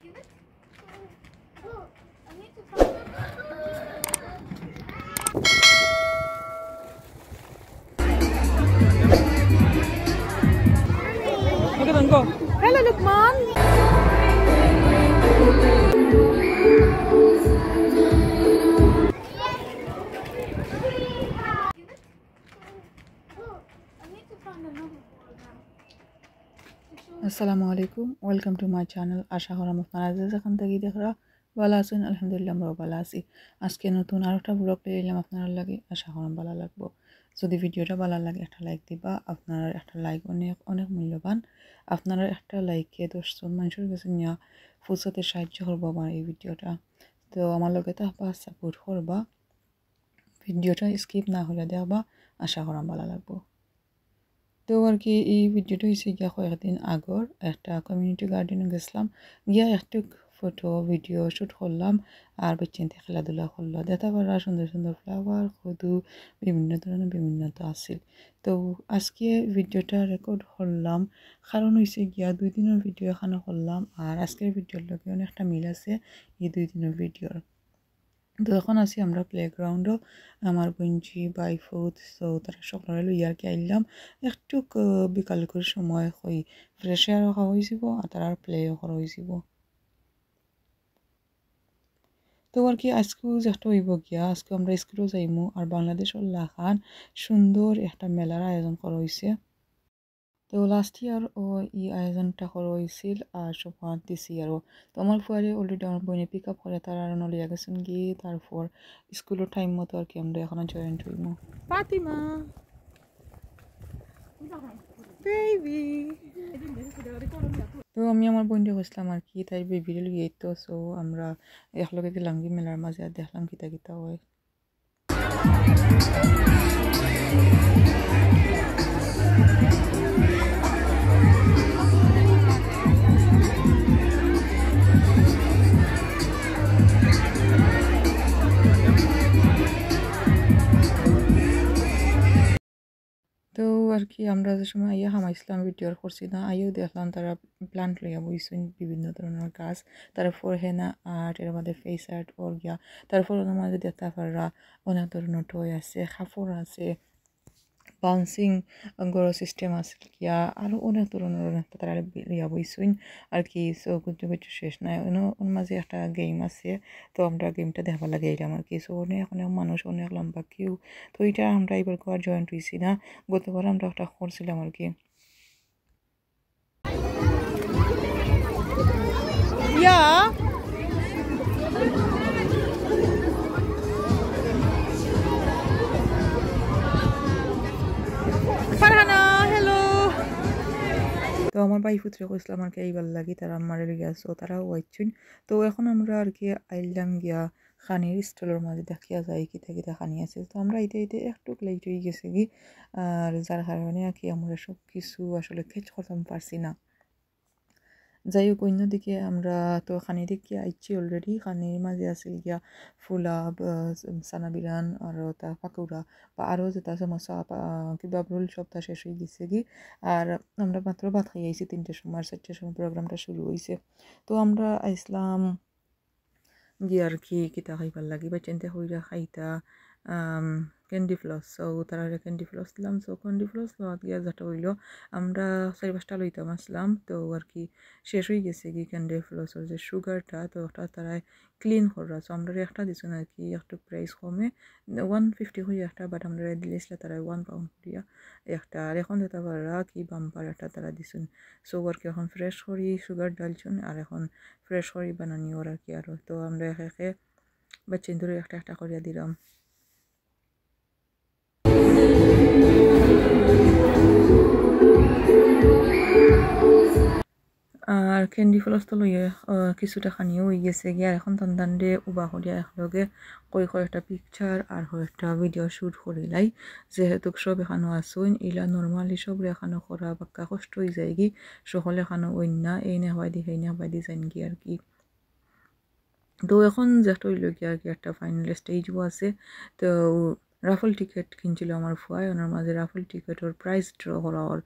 Okay, then go. Hello, Lukman. আসসালামু আলাইকুম, welcome to my channel. আশা করাম আপনারা যেখান থেকে দেখরা ভালো আছেন। আলহামদুলিল্লাহ আমরা ভালো আছি। আজকে নতুন আর একটা ব্লগ পেয়ে এলাম আপনার লাগে। আশা করাম ভালো লাগবো। যদি ভিডিওটা ভালো লাগে একটা লাইক দিবা। আপনার একটা লাইক অনেক অনেক মূল্যবান। আপনারা একটা লাইকে 10জন মানুষের কাছে নিয়ে ফুরসতে সাহায্য করবো আমার এই ভিডিওটা। তো আমার লগে তাহবা সাপোর্ট করবা, ভিডিওটা স্কিপ না হলে দেখবা। আশা করাম ভালো লাগবো। তো আর কি এই ভিডিওটা হয়েছে গিয়া কয়েকদিন আগর একটা কমিউনিটি গার্ডেনে গেছিলাম, গিয়া একটু ফটো ভিডিও শ্যুট করলাম আর বাচ্চাতে খেলাধুলা করলো। দেখতে পারা সুন্দর সুন্দর ফ্লাওয়ার কদু বিভিন্ন ধরনের বিভিন্নতা আছিল। তো আজকে ভিডিওটা রেকর্ড করলাম কারণ হয়েছে গিয়া 2 দিনের ভিডিও এখানে করলাম আর আজকের ভিডিওর লগে অনেকটা মিল আছে এই 2 দিনের ভিডিওর। তো এখন আছি আমরা প্লেগ্রাউন্ডও, আমার বঞ্জি বাই ফুড সো তারা সকলে লইয়ার কি আইলাম একটু বিকাল করে সময় হই ফ্রেশ এয়ারও খাওয়া হয়েছিল আর তারা প্লেও করা হয়েছিল। তো আর কি আজকেও যেটা হইব গিয়া আজকে আমরা স্কুলেও যাইমু আর বাংলাদেশের লাখান সুন্দর একটা মেলার আয়োজন করা হয়েছে। তো লাস্ট ইয়ার ও এই আয়োজনটা করা হয়েছিল আর সবার দিছি আরও। তো আমার ফুয়ারে অলরেডি আমার বইনে পিক আপ করে তারা আর নলিয়া গেছেন গিয়ে তারপর স্কুলের টাইম মতো আর কি আমরা এখন জয়েন্ট হইমু। ফাতিমা বেবি। তো আমি আমার বোনকে বসলাম আর কি তাই বেবিরে লইয়ে তো সো আমরা একলগে গেলাম কি মেলার মাঝে আর দেখলাম কিতা কিতা হয়। তো আর কি আমরা যে সময় আইয়া হামাইছিলাম ভিডিও করছি না আইও দেখলাম তারা প্লান্ট লইয়া বইছেন বিভিন্ন ধরনের গাছ, তারপর হেনা আর্ট এর মধ্যে ফেস আর্ট ওর গিয়া তারপর ওনার মাঝে দেখতে পারা অনেক ধরনের টয় আছে, কাপড় আছে, বাউন্সিং গড় সিস্টেম আছে গিয়া আরও অনেক ধরনের অনেক তারা লইয়া বইছেন আর কি। সো কিছু কিছু শেষ নাই ওর মাঝে একটা গেম আছে, তো আমরা গেমটা দেখাবার লাগে এলাম আর কি। সো অনেক অনেক মানুষ অনেক লম্বা কিউ। তো এটা আমরা এবার আর জয়েন্ট হয়েছি না, গতবার আমরা একটা করছিলাম আর কি। ইয়া ফারহানা হ্যালো। তো আমার ভাই পুত্রে কইছিলাম আর কি এইবার লাগি তারা আমার লেগে আসো তারাও আইছেন। তো এখন আমরা আর কি আইলাম গিয়া খানির স্টলের মাঝে দেখিয়া যাই কিতা কিতা খানি আছে। তো আমরা এতে একটু লেট হয়ে গেছে কি আর যার কারণে আর কি আমরা সব কিছু আসলে খেচ করতাম পারছি না। যাই হোক অন্যদিকে আমরা তো খানি দিকে আইছি অলরেডি। খানির মাঝে আছে গিয়া ফুলা সানা বিরান আর তা পাকুড়া বা আরও যেটা সমস্যা কিবা রোল সবটা শেষ হয়ে গেছে কি আর আমরা মাত্র ভাত খাই আইছি 3টের সময় আর 4টের সময় প্রোগ্রামটা শুরু হয়েছে। তো আমরা আইসলাম গিয়ে আর কি কিতা খাইবার লাগি বা চিন্তা হইরা খাইতা ক্যান্ডি ফ্লস। সো তারা ক্যান্ডি ফ্লস দিলাম। সো ক্যান্ডি ফ্লস লওয়া গিয়া যেটা হইলো আমরা 4-5টা লইতাম আসলাম। তো আর কি শেষ হয়ে গেছে কি ক্যান্ডি ফ্লসের যে সুগারটা তো ওটা তারা ক্লিন করা। সো আমরা একটা দিচ্ছেন আর কি একটু প্রাইস কমে 150 হয়ে একটা, বাট আমরা দিলেছিল তারা 1 পাউন্ড করিয়া একটা। আর এখন যেটা পারা কি বাম্পার একটা তারা দিচ্ছেন। সো আর কি এখন ফ্রেশ করি সুগার ডালছেন আর এখন ফ্রেশ করি বানানি ওর আর কি আরও। তো আমরা একে বাচ্চা ধরে একটা একটা করিয়া দিলাম। আর ক্যান্ডি ফ্লস তো লইয়ে কিছুটা খানিও হয়ে গেছে গিয়ে আর এখন টান দিয়ে উবা করিয়া একলগে কয়েকটা পিকচার আর কয়েকটা ভিডিও শ্যুট করিলাই। যেহেতু সব এখানো আসুন ইলা নর্মালি সব এখানো করা বাক্কা কষ্ট হয়ে যায় কি সকলে এখানো অন্য এই নেওয়াই দি সেই নেওয়াই দি যাইন কি আর কি। তো এখন যেটা হইল কি আর কি একটা ফাইনাল স্টেজও আছে। তো রাফল টিকিট কিনছিল আমার ফুয়ায় ওনার মাঝে রাফল টিকিটের প্রাইস ড্র করার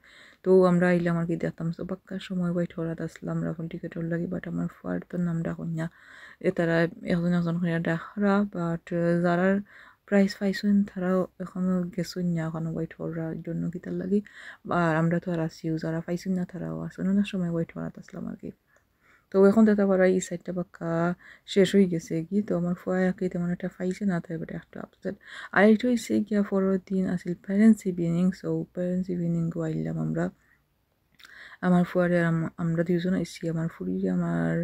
তো আমরা আইলাম আর কি দেখতাম তো বাক্কা সময় ওয়েট করাত আসলাম রাফল টিকিটের লাগি বাট আমার ফুয়ার তো নামটা কন্যা তারা একজন একজন করে ডাকরা বাট যারা প্রাইস পাইছেন তারাও এখনও গেছেন না এখনও ওয়েট করার জন্য কিতার লাগি আর আমরা তো আর আসিও যারা পাইছেন না তারাও আসেন অনেক সময় ওয়েট করাত আসলাম আর কি তো এখন তো তারপর এই সাইডটা বাক্কা শেষ হয়ে গেছে কি তো আমার ফুয়াকে তেমন একটা পাইছে না তাই বেটা একটা আপসেট আর এটা হয়েছে গিয়া পরের দিন আসলে parents evening so parents evening আইলাম আমরা আমার ফুয়ারে আমরা দুজন এসেছি আমার ফুরি আমার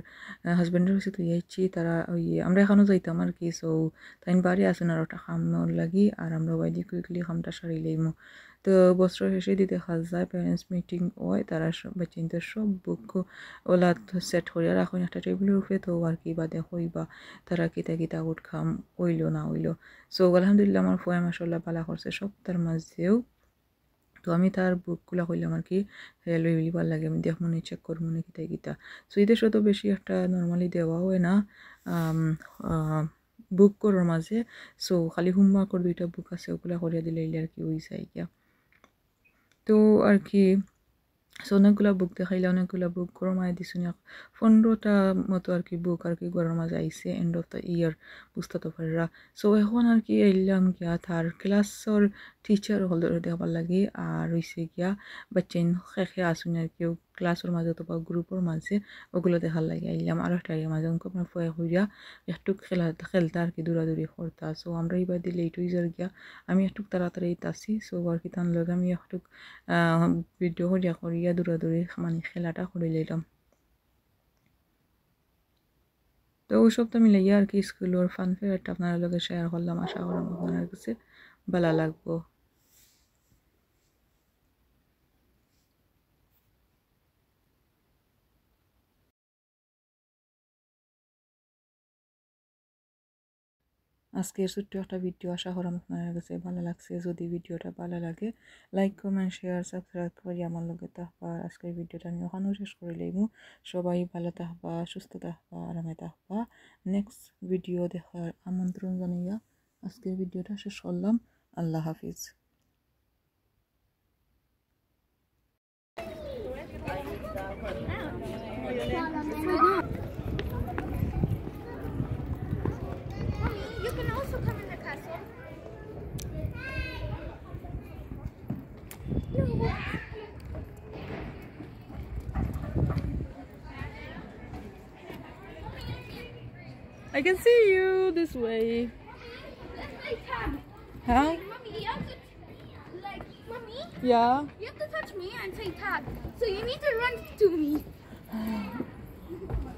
হাজব্যান্ডের হয়েছে তুই আইছি তারা ওই আমরা এখনও যাইতাম আর কি সো তাই বাড়ি আসেন আর ওটা খামর লাগি আর আমরা বাইদি কুইকলি খামটা সারিলাইমো তো বস্ত্র শেষে দিয়ে দেখা যায় প্যারেন্টস মিটিং হয় তারা সব বাচ্চাদের সব বুক ওলা সেট করিয়া রাখুন একটা টেবিলের উপরে তো আর কি বা দেখইবা তারা কিতা কিতা উঠ খাম হইলো না হইলো সো আলহামদুলিল্লাহ আমার ফুয়া মাশাআল্লাহ ভালো করছে সব তার মাঝেও তো আমি তার বুকগুলো কইলাম আর কি লই লিবার লাগে আমি দেখ মনে চেক করব মনে কিতা কিতা সো এই দেশে তো বেশি একটা নর্মালি দেওয়া হয় না বুক করার মাঝে সো খালি হোমওয়ার্কের দুইটা বুক আছে ওগুলা করিয়া দিলে আর কি ওই যায় গিয়া তো আর কি সো অনেকগুলো বুক দেখাইলে অনেকগুলো বুক গরম মাঝে দিছুন 15টা মতো আর কি বুক আর কি গরম মাঝে আইসে এন্ড অফ দ্য ইয়ার বুঝতে তো পাররা সো এখন আর কি এলাম গিয়া তার ক্লাসর টিচার হল দেখাবার লাগে আর হইছে গিয়া বাচ্চাইন শেষে আসুন আর কি ক্লাসের মাঝে অথবা গ্রুপের মাঝে ওগুলো দেখার লাগে আইলাম আর একটা মাঝে অঙ্ক আপনার ফয়া হইয়া একটু খেলতা আর কি দৌড়াদৌড়ি করতা সো আমরা এইবার দিলে এইটুই যার গিয়া আমি একটু তাড়াতাড়ি আসি সো আর কি তার লগে আমি একটু ভিডিও করিয়া দৌড়াদৌড়ি মানে খেলাটা করে লইলাম তো ওইসব তো মিলাইয়া আর কি স্কুলের ফান ফেয়ারটা আপনার লগে শেয়ার করলাম আশা করলাম আপনার কাছে ভালো লাগবো আজকের ছোট্ট একটা ভিডিও আশা করলাম আপনার কাছে ভালো লাগছে যদি ভিডিওটা ভালো লাগে লাইক কমেন্ট শেয়ার সাবস্ক্রাইব করি আমার লগে থাকবা আজকের ভিডিওটা আমি ওখানেও শেষ করে লইব সবাই ভালো থাকবা সুস্থ থাকবা আরামে থাকবা নেক্সট ভিডিও দেখার আমন্ত্রণ জানাইয়া আজকের ভিডিওটা শেষ করলাম আল্লাহ হাফিজ You can also come in the castle. No. I can see you this way. Let's play tag. Huh? Mommy, you have to, Mommy, Yeah. you have to touch me and say tag. So you need to run to me.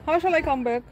How shall I come back?